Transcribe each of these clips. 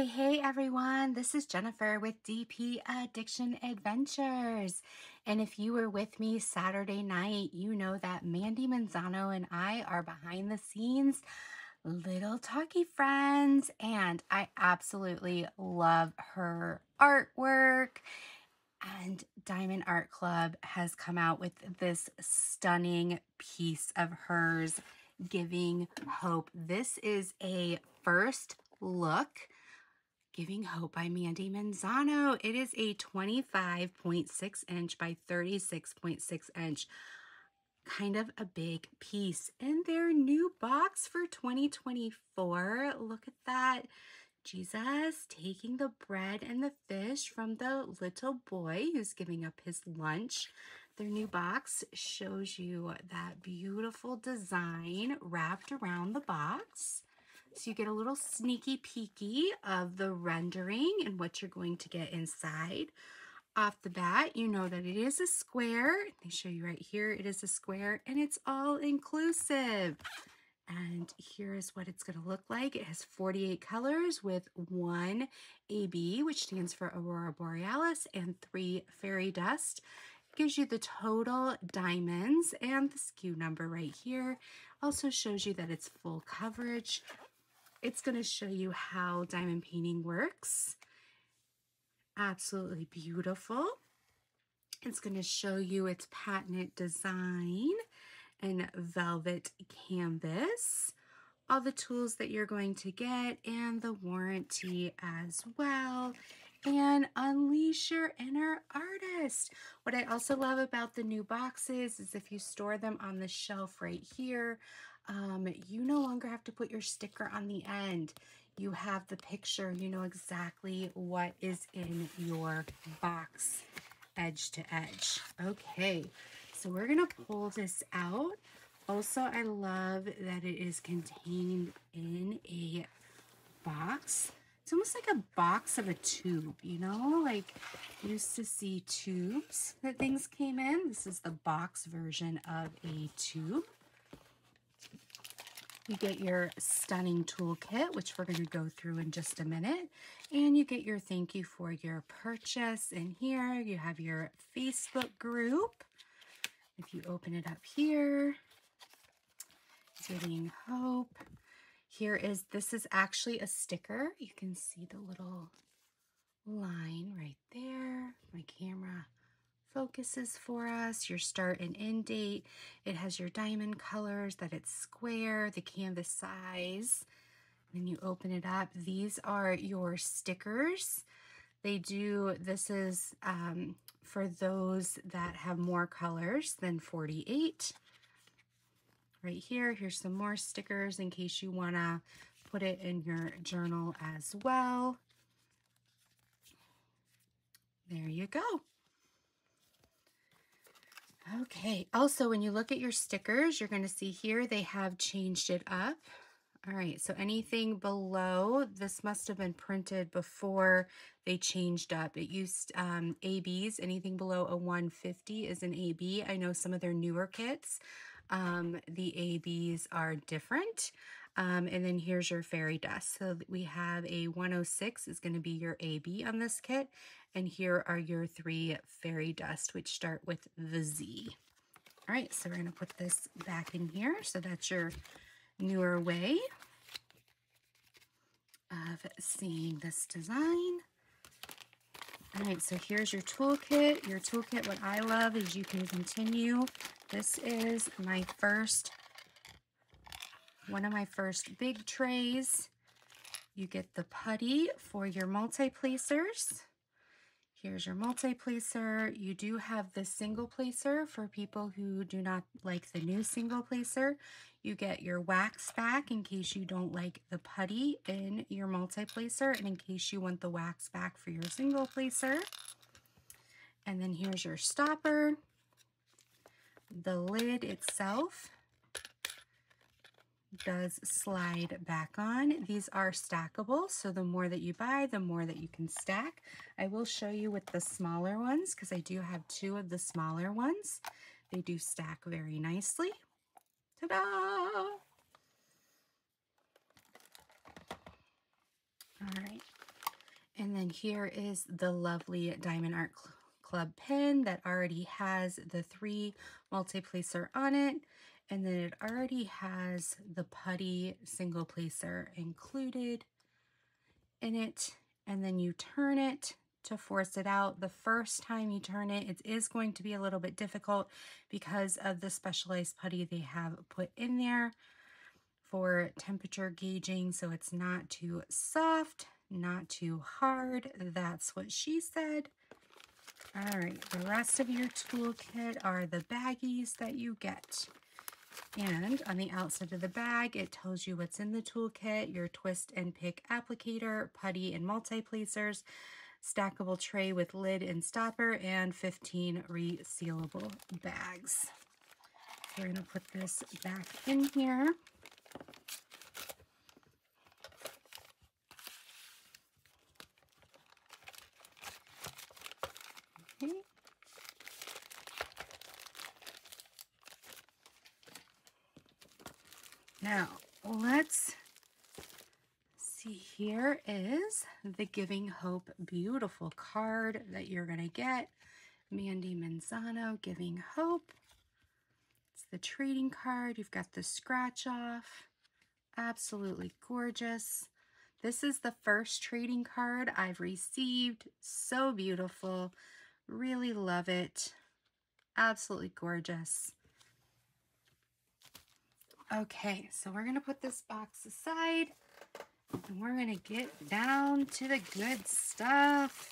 Hey everyone, this is Jennifer with DP Addiction Adventures. And if you were with me Saturday night, you know that Mandie Manzano and I are behind the scenes little talkie friends, and I absolutely love her artwork. And Diamond Art Club has come out with this stunning piece of hers, Giving Hope. This is a first look. Giving Hope by Mandie Manzano. It is a 25.6 inch by 36.6 inch. Kind of a big piece. In their new box for 2024. Look at that. Jesus taking the bread and the fish from the little boy who's giving up his lunch. Their new box shows you that beautiful design wrapped around the box. So you get a little sneaky peeky of the rendering and what you're going to get inside. Off the bat, you know that it is a square. They show you right here, it is a square and it's all inclusive. And here is what it's going to look like. It has 48 colors with 1 AB, which stands for Aurora Borealis, and 3 fairy dust. It gives you the total diamonds and the SKU number right here. Also shows you that it's full coverage. It's going to show you how diamond painting works. Absolutely beautiful. It's going to show you its patented design and velvet canvas, all the tools that you're going to get, and the warranty as well. And unleash your inner artist. What I also love about the new boxes is if you store them on the shelf right here, you no longer have to put your sticker on the end. You have the picture, you know exactly what is in your box, edge to edge. Okay, so we're gonna pull this out. Also, I love that it is contained in a box. It's almost like a box of a tube, you know, like you used to see tubes that things came in. This is the box version of a tube. You get your stunning toolkit, which we're going to go through in just a minute. And you get your thank you for your purchase. And here you have your Facebook group. If you open it up here, Giving Hope. This is actually a sticker. You can see the little line right there. My camera focuses for us. Your start and end date. It has your diamond colors, that it's square, the canvas size. Then you open it up. These are your stickers. This is for those that have more colors than 48. Right here, here's some more stickers in case you want to put it in your journal as well. There you go. Okay, also when you look at your stickers, you're going to see here they have changed it up. All right, so anything below, this must have been printed before they changed up. It used ABs, anything below a 150 is an AB. I know some of their newer kits, the ABs are different. And then here's your fairy dust. So we have a 106 is going to be your AB on this kit. And here are your 3 fairy dust, which start with the Z. All right, so we're going to put this back in here. So that's your newer way of seeing this design. All right, so here's your toolkit. Your toolkit, what I love is you can continue. This is one of my first big trays. You get the putty for your multi-placers. Here's your multi-placer. You do have the single placer for people who do not like the new single placer. You get your wax back in case you don't like the putty in your multi-placer and in case you want the wax back for your single placer. And then here's your stopper. The lid itself does slide back on. These are stackable, so the more that you buy, the more that you can stack. I will show you with the smaller ones because I do have 2 of the smaller ones. They do stack very nicely. Ta-da! All right, And then here is the lovely Diamond Art Club pen that already has the 3 multi-placer on it. And then it already has the putty single placer included in it. And then you turn it to force it out. The first time you turn it, it is going to be a little bit difficult because of the specialized putty they have put in there for temperature gauging, so it's not too soft, not too hard. That's what she said. All right, the rest of your toolkit are the baggies that you get. And on the outside of the bag, it tells you what's in the toolkit: your twist and pick applicator, putty and multi-placers, stackable tray with lid and stopper, and 15 resealable bags. We're going to put this back in here. Okay. Now, let's see. Here is the Giving Hope beautiful card that you're going to get. Mandie Manzano, Giving Hope. It's the trading card. You've got the scratch off. Absolutely gorgeous. This is the first trading card I've received. So beautiful. Really love it. Absolutely gorgeous. Okay, so we're going to put this box aside and we're going to get down to the good stuff.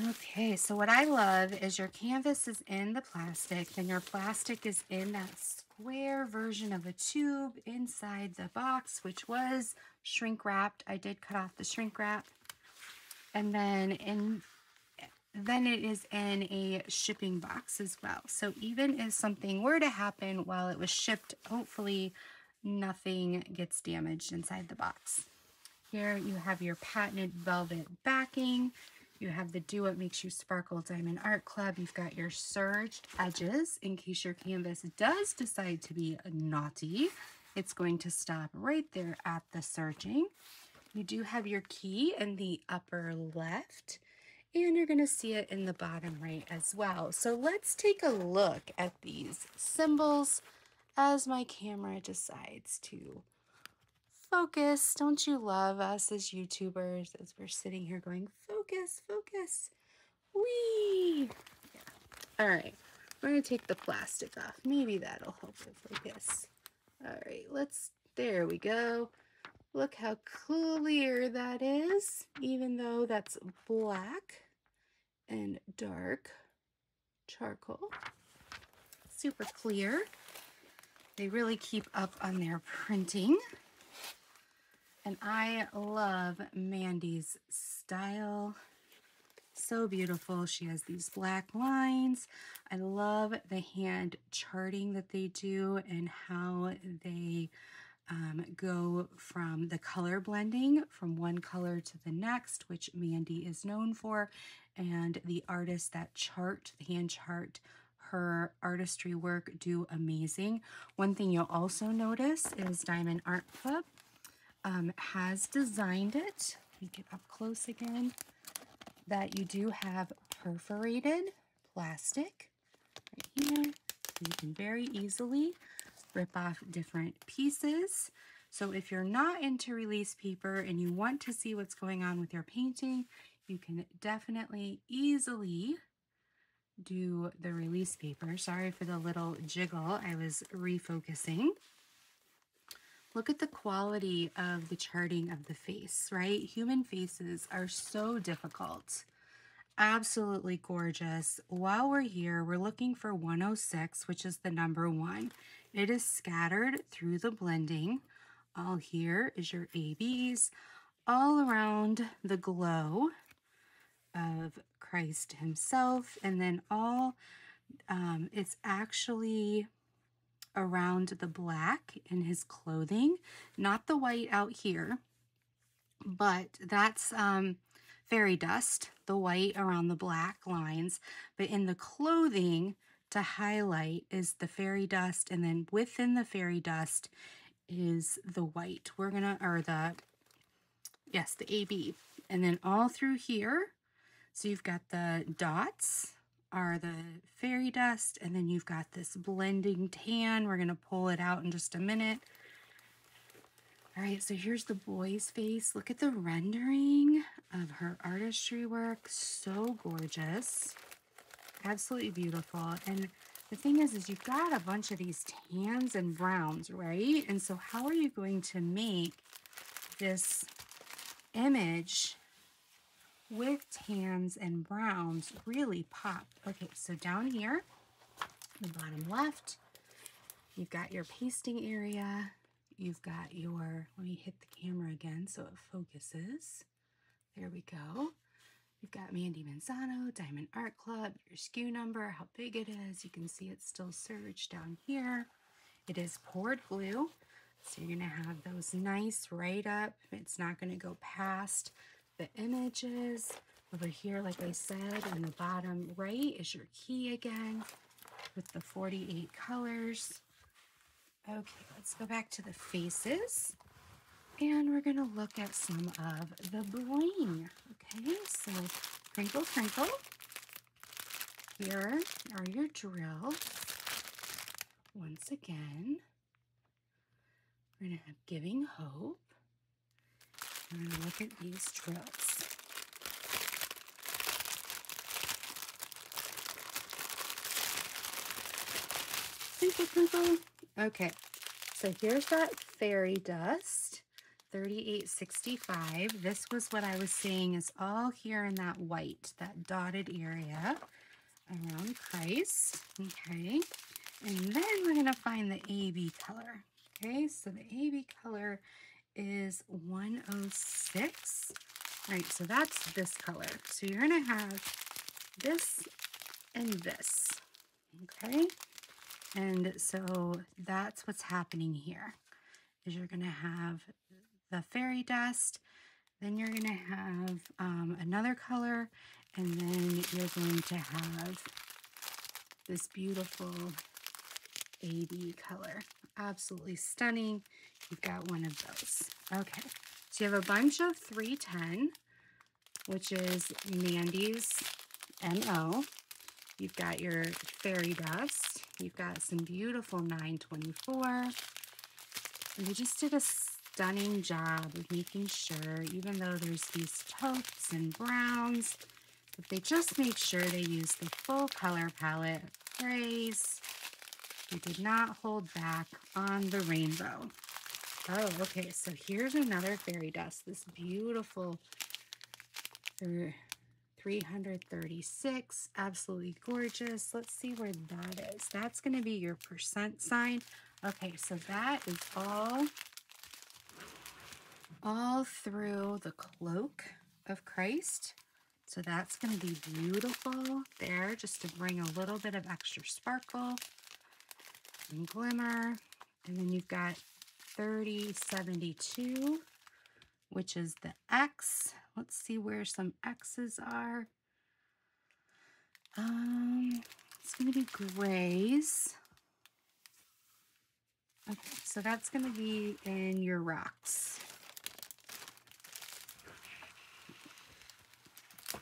Okay, so what I love is your canvas is in the plastic, then your plastic is in that square version of a tube inside the box, which was shrink wrapped. I did cut off the shrink wrap. And then it is in a shipping box as well. So even if something were to happen while it was shipped, hopefully nothing gets damaged inside the box. Here you have your patented velvet backing. You have the Do What Makes You Sparkle Diamond Art Club. You've got your serged edges in case your canvas does decide to be naughty. It's going to stop right there at the serging. You do have your key in the upper left, and you're going to see it in the bottom right as well. So let's take a look at these symbols as my camera decides to focus. Don't you love us as YouTubers as we're sitting here going, focus, focus. Whee! Yeah. All right, we're going to take the plastic off. Maybe that'll help with focus. All right, there we go. Look how clear that is, even though that's black and dark charcoal. Super clear. They really keep up on their printing. And I love Mandie's style. So beautiful. She has these black lines. I love the hand charting that they do and how they go from the color blending from one color to the next, which Mandie is known for, and the artists that chart, hand chart her artistry work do amazing. One thing you'll also notice is Diamond Art Club has designed it. Let me get up close again. That you do have perforated plastic right here. So you can very easily rip off different pieces. So if you're not into release paper and you want to see what's going on with your painting, you can definitely easily do the release paper. Sorry for the little jiggle. I was refocusing. Look at the quality of the charting of the face, right? Human faces are so difficult. Absolutely gorgeous. While we're here, we're looking for 106, which is the number 1. It is scattered through the blending. All here is your ABs, all around the glow of Christ himself, and then all, it's actually around the black in his clothing, not the white out here, but that's fairy dust, the white around the black lines, but in the clothing to highlight is the fairy dust, and then within the fairy dust is the white. We're gonna, or the, yes, the AB. And then all through here, so you've got the dots are the fairy dust, and then you've got this blending tan. We're gonna pull it out in just a minute. All right, so here's the boy's face. Look at the rendering of her artistry work. So gorgeous. Absolutely beautiful. And the thing is you've got a bunch of these tans and browns, right? And so how are you going to make this image with tans and browns really pop? Okay, so down here, the bottom left, you've got your pasting area. You've got your, let me hit the camera again so it focuses. There we go. You've got Mandie Manzano, Diamond Art Club, your SKU number, how big it is. You can see it's still serged down here. It is poured glue, so you're gonna have those nice right up. It's not gonna go past the images. Over here, like I said, in the bottom right is your key again with the 48 colors. Okay, let's go back to the faces. And we're gonna look at some of the bling. Okay, so crinkle, crinkle. Here are your drills. Once again, we're gonna have giving hope. We're gonna look at these drills. Crinkle, crinkle. Okay, so here's that fairy dust. 3865. This was what I was saying is all here in that white, that dotted area around Christ. Okay, and then we're gonna find the AB color. Okay, so the AB color is 106. All right, so that's this color. So you're gonna have this and this. Okay, and so that's what's happening here. Is you're gonna have the fairy dust, then you're going to have another color, and then you're going to have this beautiful AB color. Absolutely stunning. You've got one of those. Okay, so you have a bunch of 310, which is Mandie's MO. You've got your fairy dust. You've got some beautiful 924. And they just did a stunning job of making sure, even though there's these taupes and browns, that they just made sure they used the full color palette of grays. They did not hold back on the rainbow. Oh, okay, so here's another fairy dust, this beautiful 336, absolutely gorgeous. Let's see where that is. That's going to be your percent sign. Okay, so that is all through the cloak of Christ. So that's going to be beautiful there, just to bring a little bit of extra sparkle and glimmer. And then you've got 3072, which is the X. Let's see where some X's are. It's going to be grays. Okay, so that's going to be in your rocks.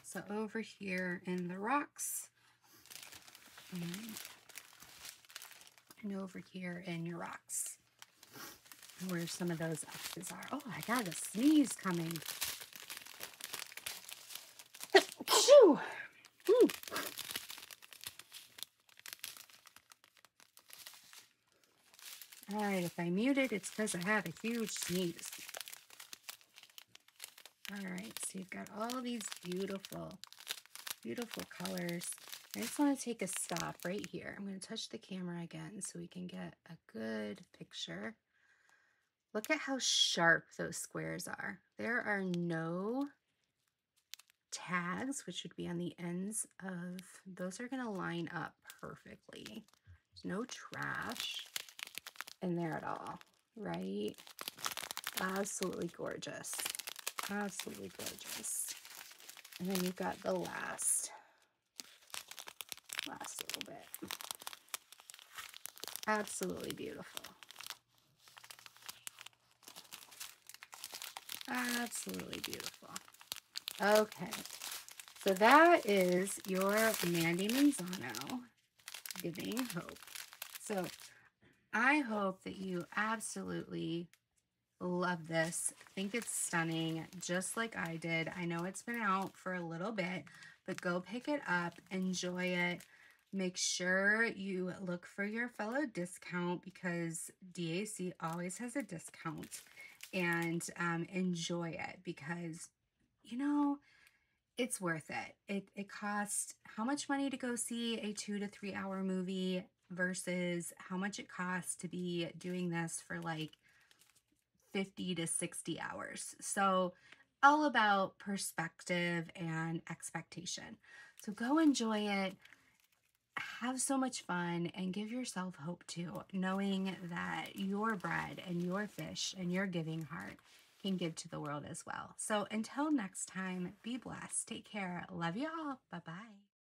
So over here in the rocks, and over here in your rocks, where some of those X's are. Oh, I got a sneeze coming. Achoo! All right, if I mute it, it's because I have a huge sneeze. All right, so you've got all these beautiful, beautiful colors. I just want to take a stop right here. I'm going to touch the camera again so we can get a good picture. Look at how sharp those squares are. There are no tags, which would be on the ends of, those are going to line up perfectly. There's no trash in there at all, right? Absolutely gorgeous. Absolutely gorgeous. And then you've got the last little bit. Absolutely beautiful. Absolutely beautiful. Okay, so that is your Mandie Manzano giving hope. So I hope that you absolutely love this. Think it's stunning, just like I did. I know it's been out for a little bit, but go pick it up, enjoy it. Make sure you look for your fellow discount because DAC always has a discount, and enjoy it because, you know, it's worth it. It costs how much money to go see a 2 to 3 hour movie versus how much it costs to be doing this for like 50 to 60 hours. So all about perspective and expectation. So go enjoy it, have so much fun, and give yourself hope too, knowing that your bread and your fish and your giving heart can give to the world as well. So until next time, be blessed. Take care. Love you all. Bye-bye.